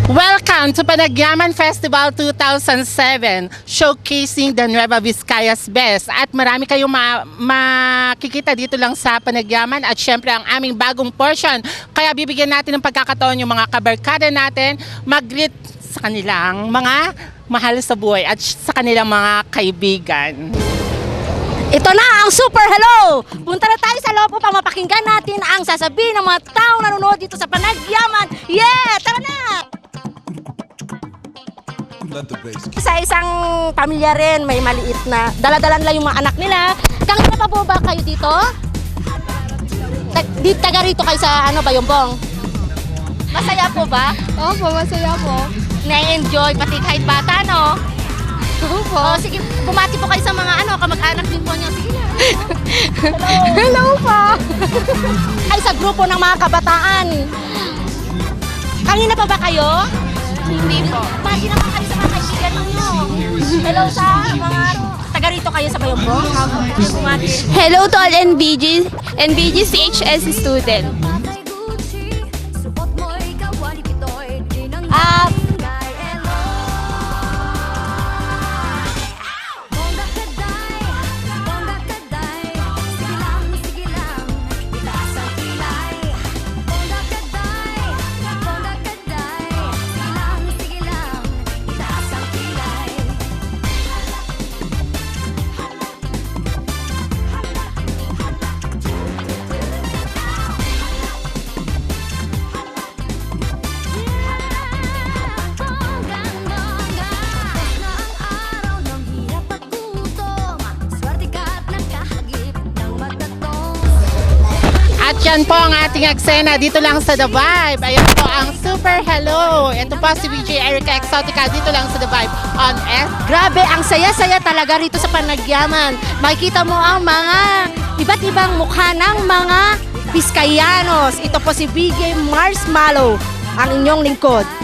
Welcome to Panagyaman Festival 2007, showcasing the Nueva Vizcaya's best. At marami kayong makikita dito lang sa Panagyaman at syempre ang aming bagong portion. Kaya bibigyan natin ng pagkakataon yung mga kabarkada natin mag-greet sa kanilang mga mahal sa buhay at sa kanilang mga kaibigan. Ito na ang Super Hello! Punta na tayo sa loob upang mapakinggan natin ang sasabihin ng mga taong nanonood dito sa Panagyaman. Yeah! Tara na! Sa isang pamilya rin, may maliit na daladalan lang yung mga anak nila. Kanina pa po ba kayo dito? Taga rito kayo sa Bayumbong? Masaya po ba? Opo, masaya po. Na-enjoy, pati kahit bata, no? Opo. O, sige, bumati po kayo sa mga kamag-anak din po niyo. Sige na. Hello po. Ay, sa grupo ng mga kabataan. Kanina pa ba kayo? Hindi po. Bati naman kayo sa mga kaibigan ninyo. Hello sa mga taga rito kayo sa Bayumbong? Bumati. Hello to all NBG CHS student. Ah, At yan po ang ating eksena dito lang sa The Vibe. Ayan po ang Super Hello. Ito po si VJ Erica Exotica dito lang sa The Vibe on F. grabe, ang saya-saya talaga rito sa Panagyaman. Makikita mo ang mga iba't ibang mukha ng mga Biskayanos. Ito po si VJ Marshmallow, ang inyong lingkod.